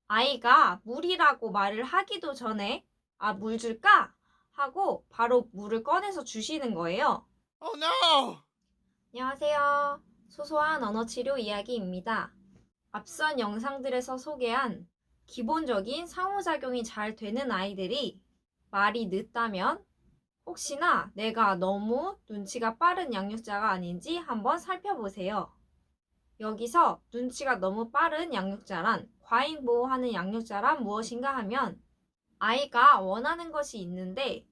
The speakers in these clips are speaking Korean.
아이가 물이라고 말을 하기도 전에 물 줄까? 하고 바로 물을 꺼내서 주시는 거예요. Oh no! 안녕하세요. 소소한 언어치료 이야기입니다. 앞선 영상들에서 소개한 기본적인 상호작용이 잘 되는 아이들이 말이 늦다면 혹시나 내가 너무 눈치가 빠른 양육자가 아닌지 한번 살펴보세요. 여기서 눈치가 너무 빠른 양육자란 과잉보호하는 양육자란 무엇인가 하면 아이가 원하는 것이 있는데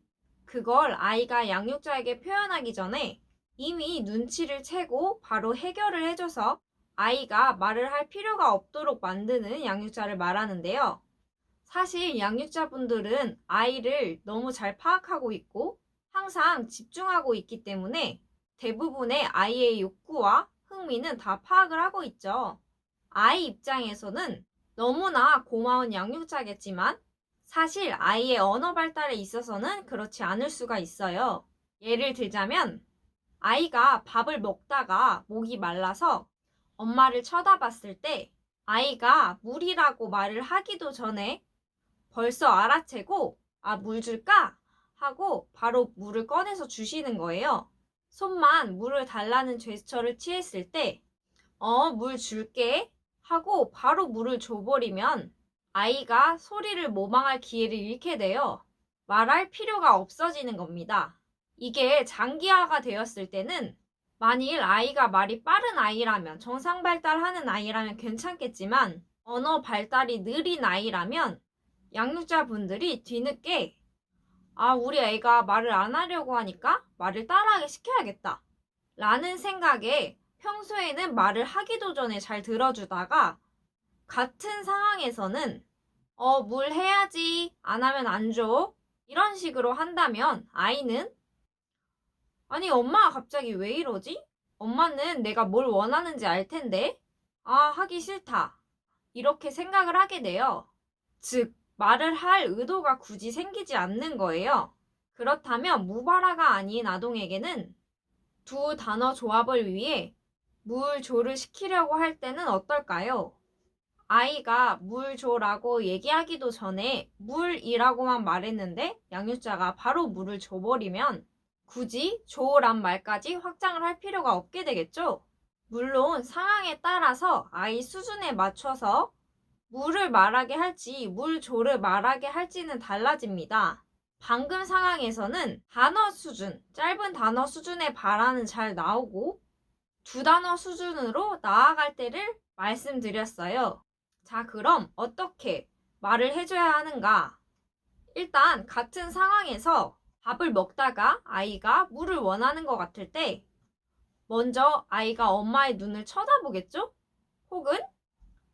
그걸 아이가 양육자에게 표현하기 전에 이미 눈치를 채고 바로 해결을 해줘서 아이가 말을 할 필요가 없도록 만드는 양육자를 말하는데요. 사실 양육자분들은 아이를 너무 잘 파악하고 있고 항상 집중하고 있기 때문에 대부분의 아이의 욕구와 흥미는 다 파악을 하고 있죠. 아이 입장에서는 너무나 고마운 양육자겠지만 사실 아이의 언어 발달에 있어서는 그렇지 않을 수가 있어요. 예를 들자면 아이가 밥을 먹다가 목이 말라서 엄마를 쳐다봤을 때 아이가 물이라고 말을 하기도 전에 벌써 알아채고 물 줄까? 하고 바로 물을 꺼내서 주시는 거예요. 손만 물을 달라는 제스처를 취했을 때 물 줄게 하고 바로 물을 줘버리면 아이가 소리를 모방할 기회를 잃게 돼요. 말할 필요가 없어지는 겁니다. 이게 장기화가 되었을 때는 만일 아이가 말이 빠른 아이라면 정상 발달하는 아이라면 괜찮겠지만 언어 발달이 느린 아이라면 양육자분들이 뒤늦게 우리 애가 말을 안 하려고 하니까 말을 따라하게 시켜야겠다 라는 생각에 평소에는 말을 하기도 전에 잘 들어주다가 같은 상황에서는 물 해야지 안 하면 안 줘 이런 식으로 한다면 아이는 아니 엄마가 갑자기 왜 이러지? 엄마는 내가 뭘 원하는지 알 텐데 하기 싫다 이렇게 생각을 하게 돼요. 즉 말을 할 의도가 굳이 생기지 않는 거예요. 그렇다면 무발화가 아닌 아동에게는 두 단어 조합을 위해 물 조를 시키려고 할 때는 어떨까요? 아이가 물 줘라고 얘기하기도 전에 물이라고만 말했는데 양육자가 바로 물을 줘버리면 굳이 줘란 말까지 확장을 할 필요가 없게 되겠죠? 물론 상황에 따라서 아이 수준에 맞춰서 물을 말하게 할지 물조를 말하게 할지는 달라집니다. 방금 상황에서는 단어 수준, 짧은 단어 수준의 발화는 잘 나오고 두 단어 수준으로 나아갈 때를 말씀드렸어요. 자, 그럼 어떻게 말을 해줘야 하는가? 일단 같은 상황에서 밥을 먹다가 아이가 물을 원하는 것 같을 때 먼저 아이가 엄마의 눈을 쳐다보겠죠? 혹은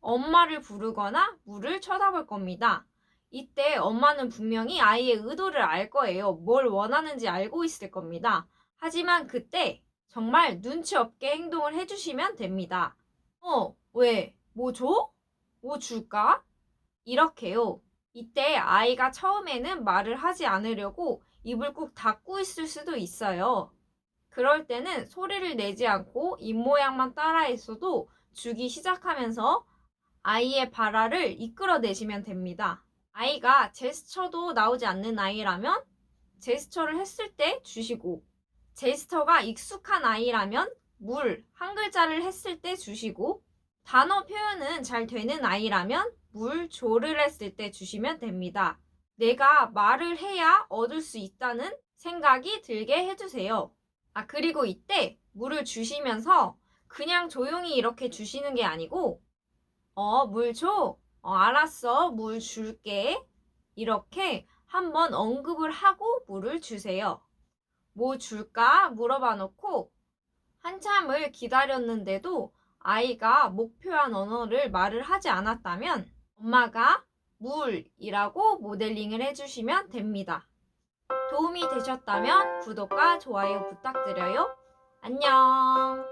엄마를 부르거나 물을 쳐다볼 겁니다. 이때 엄마는 분명히 아이의 의도를 알 거예요. 뭘 원하는지 알고 있을 겁니다. 하지만 그때 정말 눈치 없게 행동을 해주시면 됩니다. 왜? 뭐 줘? 뭐 줄까? 이렇게요. 이때 아이가 처음에는 말을 하지 않으려고 입을 꾹 닫고 있을 수도 있어요. 그럴 때는 소리를 내지 않고 입모양만 따라했어도 주기 시작하면서 아이의 발화를 이끌어내시면 됩니다. 아이가 제스처도 나오지 않는 아이라면 제스처를 했을 때 주시고 제스처가 익숙한 아이라면 물 한 글자를 했을 때 주시고 단어 표현은 잘 되는 아이라면 물 조를 했을 때 주시면 됩니다. 내가 말을 해야 얻을 수 있다는 생각이 들게 해주세요. 그리고 이때 물을 주시면서 그냥 조용히 이렇게 주시는 게 아니고 물 줘? 알았어. 물 줄게. 이렇게 한번 언급을 하고 물을 주세요. 뭐 줄까? 물어봐 놓고 한참을 기다렸는데도 아이가 목표한 언어를 말을 하지 않았다면 엄마가 물이라고 모델링을 해주시면 됩니다. 도움이 되셨다면 구독과 좋아요 부탁드려요. 안녕.